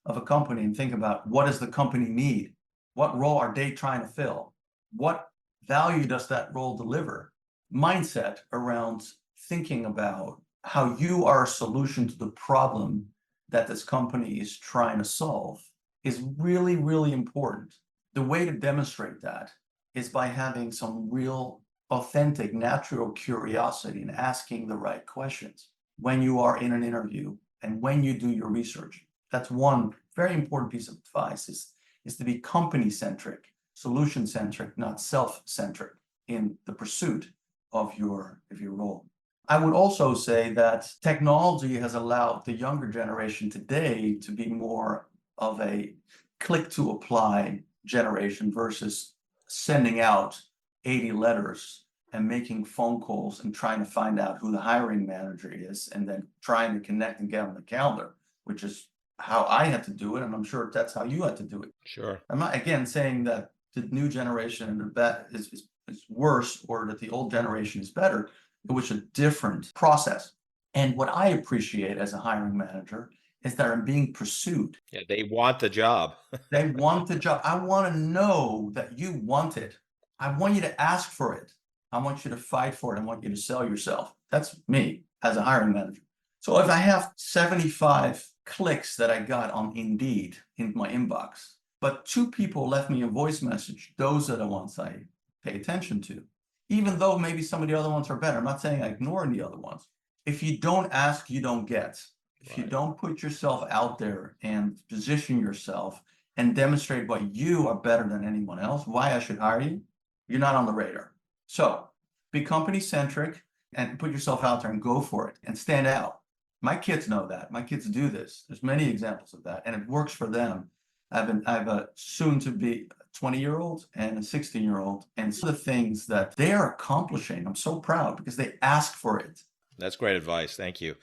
of a company and think about what does the company need? What role are they trying to fill? What value does that role deliver? Mindset around thinking about how you are a solution to the problem that this company is trying to solve is really, really important. The way to demonstrate that is by having some real authentic, natural curiosity and asking the right questions when you are in an interview and when you do your research. That's one very important piece of advice is to be company-centric, solution-centric, not self-centric in the pursuit of your role. I would also say that technology has allowed the younger generation today to be more of a click to apply generation versus sending out 80 letters and making phone calls and trying to find out who the hiring manager is and then trying to connect and get on the calendar, which is how I had to do it. And I'm sure that's how you had to do it. Sure. I'm not, again, saying that the new generation is worse or that the old generation is better. It was a different process. And what I appreciate as a hiring manager is that I'm being pursued. Yeah, they want the job. They want the job. I want to know that you want it. I want you to ask for it. I want you to fight for it. I want you to sell yourself. That's me as a hiring manager. So if I have 75 clicks that I got on Indeed in my inbox, but 2 people left me a voice message, those are the ones I pay attention to, even though maybe some of the other ones are better. I'm not saying I ignore the other ones. If you don't ask, you don't get. If you don't put yourself out there and position yourself and demonstrate why you are better than anyone else, why I should hire you, you're not on the radar. So be company-centric and put yourself out there and go for it and stand out. My kids know that. My kids do this. There's many examples of that, and it works for them. I have a soon-to-be 20-year-old and a 16-year-old, and some of the things that they are accomplishing, I'm so proud because they ask for it. That's great advice. Thank you.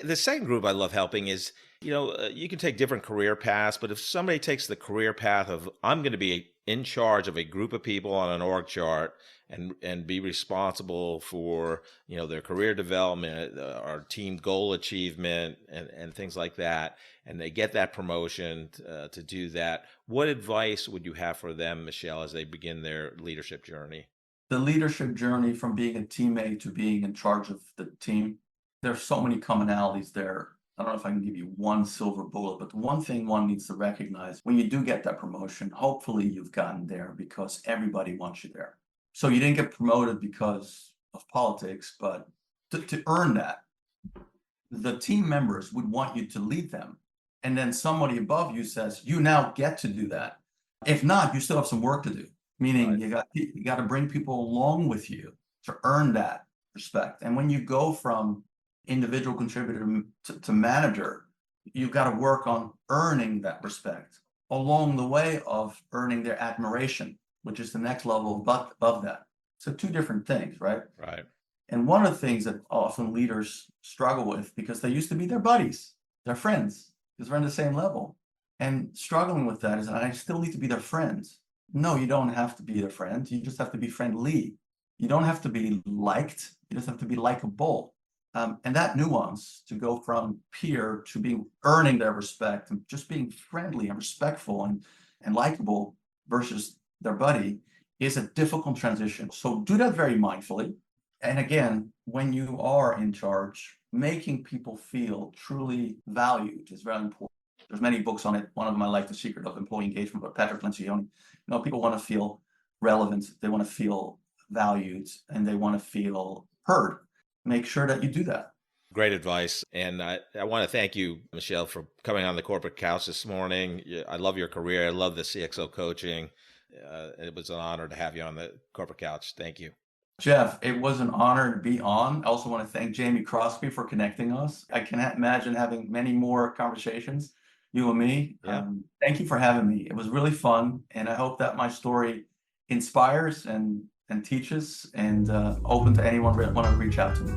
The second group I love helping is, you can take different career paths, but if somebody takes the career path of, I'm going to be in charge of a group of people on an org chart and be responsible for, their career development, our team goal achievement and things like that, and they get that promotion to do that, what advice would you have for them, Michel, as they begin their leadership journey? The leadership journey from being a teammate to being in charge of the team, there's so many commonalities there. I don't know if I can give you one silver bullet, but the one thing one needs to recognize when you do get that promotion, hopefully you've gotten there because everybody wants you there. So you didn't get promoted because of politics, but to earn that, the team members would want you to lead them. And then somebody above you says, you now get to do that. If not, you still have some work to do, meaning you got to bring people along with you to earn that respect. And when you go from individual contributor to manager, you've got to work on earning that respect along the way of earning their admiration, which is the next level above that. So 2 different things, right? Right. And one of the things that often leaders struggle with, because they used to be their buddies, their friends, because they're on the same level. And struggling with that is that I still need to be their friends. No, you don't have to be their friend. You just have to be friendly. You don't have to be liked. You just have to be likable. And that nuance to go from peer to being earning their respect and just being friendly and respectful and likable versus their buddy is a difficult transition. So do that very mindfully. And again, when you are in charge, making people feel truly valued is very important. There's many books on it. One of them I like, The Secret of Employee Engagement by Patrick Lencioni. People want to feel relevant, they want to feel valued, and they want to feel heard. Make sure that you do that. Great advice. And I want to thank you, Michel, for coming on the Corporate Couch this morning. I love your career. I love the CXO coaching. It was an honor to have you on the Corporate Couch. Thank you. Jeff, it was an honor to be on. I also want to thank Jamie Crosby for connecting us. I cannot imagine having many more conversations, you and me. Yeah. Thank you for having me. It was really fun, and I hope that my story inspires and teaches, and open to anyone that want to reach out to me.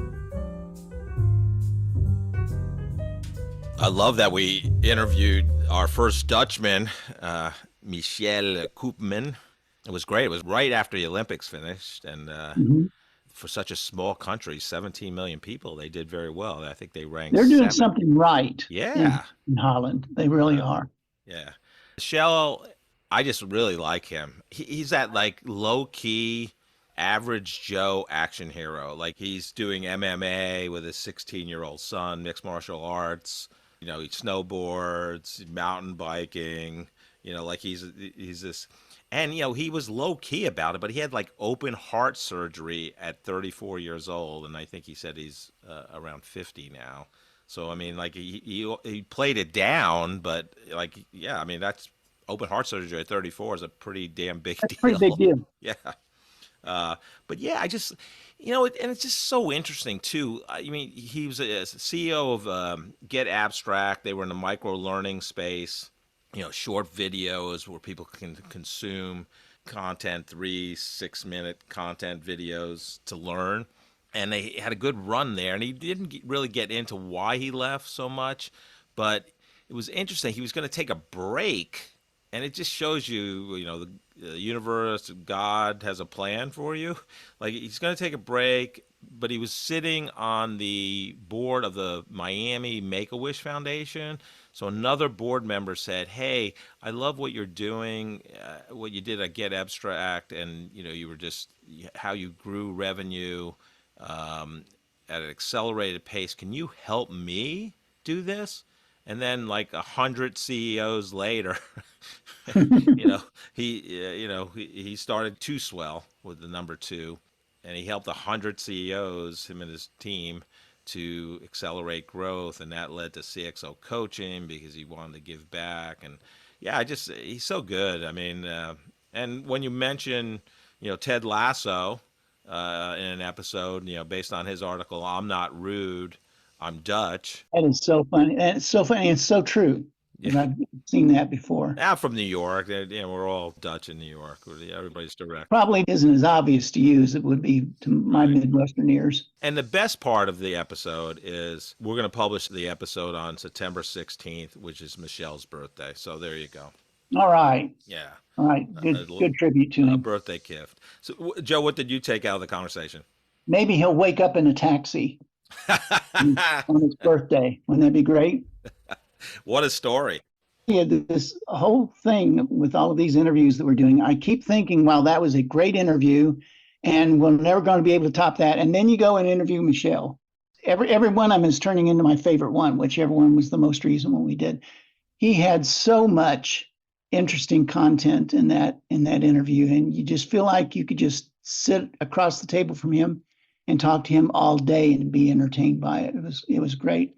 I love that we interviewed our first Dutchman, Michel Koopman. It was great. It was right after the Olympics finished, and for such a small country, 17 million people, they did very well. I think they ranked. They're doing something right. Yeah, in Holland, they really are. Yeah, Michel, I just really like him. He's that like low key, average Joe action hero. Like he's doing MMA with his 16-year-old son, mixed martial arts. He snowboards, mountain biking. Like he's this. And, he was low key about it, but he had like open heart surgery at 34 years old. And I think he said he's around 50 now. So, I mean, like he played it down, but like, yeah, I mean, that's open heart surgery at 34 is a pretty damn big deal. Pretty big deal. Yeah. But yeah, I just, and it's just so interesting too. I mean, he was a CEO of Get Abstract. They were in the micro learning space. Short videos where people can consume content, 3-6 minute content videos to learn. And they had a good run there. And he didn't really get into why he left so much, but it was interesting. He was going to take a break, and it just shows you, the universe, God has a plan for you. Like he's going to take a break, but he was sitting on the board of the Miami Make-A-Wish Foundation. So another board member said, "Hey, I love what you're doing, what you did at Get Abstract, and you were just how you grew revenue at an accelerated pace. Can you help me do this?" And then, like 100 CEOs later, he started Too Swell with the number 2, and he helped 100 CEOs, him and his team, to accelerate growth, and that led to CXO coaching because he wanted to give back. And yeah, he's so good. I mean, and when you mention, Ted Lasso in an episode, based on his article, "I'm Not Rude, I'm Dutch." That is so funny. And it's so funny. And it's so true. Yeah. I've seen that before. I'm from New York. We're all Dutch in New York. Everybody's direct. Probably isn't as obvious to you as it would be to my Midwestern ears. And the best part of the episode is we're going to publish the episode on September 16th, which is Michel's birthday. So there you go. All right. Yeah. All right. Good tribute to him. A birthday gift. So, Joe, what did you take out of the conversation? Maybe he'll wake up in a taxi on his birthday. Wouldn't that be great? What a story. Yeah, this whole thing with all of these interviews that we're doing, I keep thinking, wow, that was a great interview, and we're never going to be able to top that. And then you go and interview Michel. Every one of them is turning into my favorite one, whichever one was the most recent one we did. He had so much interesting content in that interview, and you just feel like you could just sit across the table from him and talk to him all day and be entertained by it. It was great.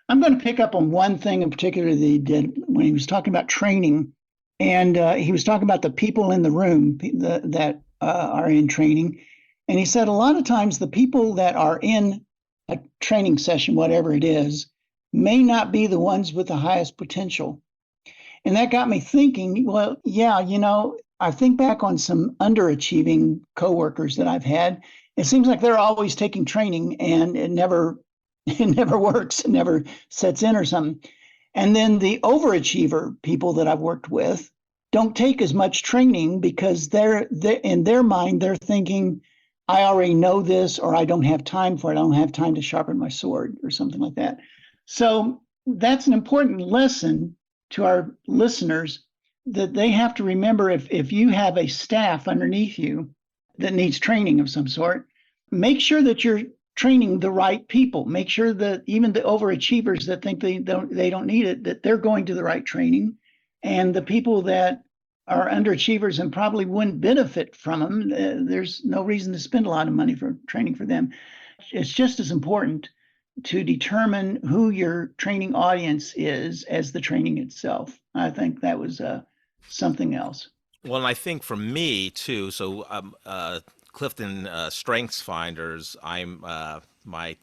I'm going to pick up on one thing in particular that he did when he was talking about training, and he was talking about the people in the room that are in training. And he said a lot of times the people that are in a training session, whatever it is, may not be the ones with the highest potential. And that got me thinking, well, yeah, I think back on some underachieving coworkers that I've had. It seems like they're always taking training and it never works, it never sets in or something. And then the overachiever people that I've worked with don't take as much training because they're in their mind, they're thinking, I already know this, or I don't have time for it. I don't have time to sharpen my sword or something like that. So that's an important lesson to our listeners, that they have to remember if you have a staff underneath you that needs training of some sort, make sure that you're training the right people. Make sure that even the overachievers that think they don't need it, that they're going to the right training, and the people that are underachievers and probably wouldn't benefit from them, there's no reason to spend a lot of money for training for them. It's just as important to determine who your training audience is as the training itself. I think that was something else. Well, and I think for me too, so Clifton Strengths Finders, I'm my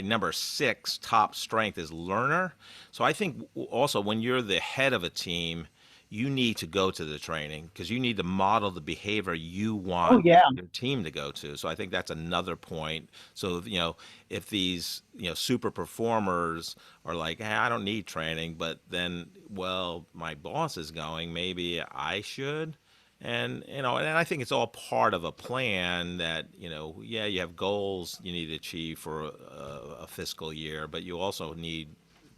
number 6 top strength is learner. So I think also when you're the head of a team, you need to go to the training because you need to model the behavior you want your team to go to. So I think that's another point. So, if these, super performers are like, hey, I don't need training, but then, well, my boss is going, maybe I should. And, and I think it's all part of a plan that, you have goals you need to achieve for a fiscal year, but you also need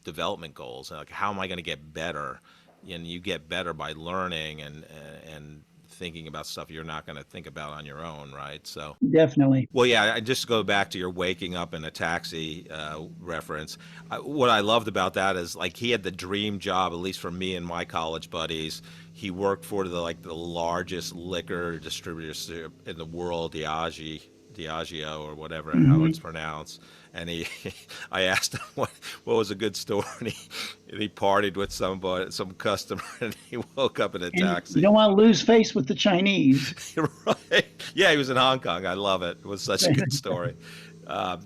development goals. Like, how am I going to get better? And you get better by learning and thinking about stuff you're not going to think about on your own, right? So definitely. Well, yeah, I just go back to your waking up in a taxi reference. What I loved about that is like he had the dream job, at least for me and my college buddies. He worked for the largest liquor distributor in the world, Diageo or whatever how it's pronounced. And I asked him what was a good story, and he partied with some customer, and he woke up in a taxi. You don't want to lose face with the Chinese. Right? Yeah, he was in Hong Kong. I love it. It was such a good story.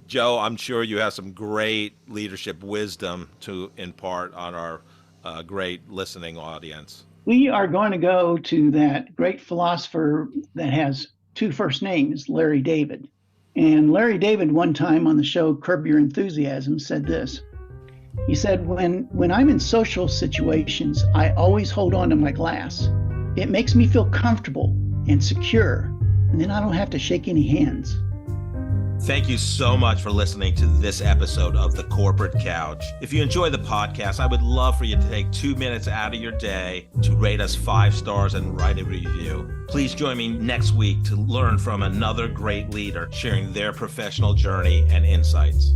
Joe, I'm sure you have some great leadership wisdom to impart on our great listening audience. We are going to go to that great philosopher that has 2 first names, Larry David. And Larry David, one time on the show Curb Your Enthusiasm, said this. He said, when I'm in social situations, I always hold on to my glass. It makes me feel comfortable and secure, and then I don't have to shake any hands. Thank you so much for listening to this episode of The Corporate Couch. If you enjoy the podcast, I would love for you to take 2 minutes out of your day to rate us 5 stars and write a review. Please join me next week to learn from another great leader sharing their professional journey and insights.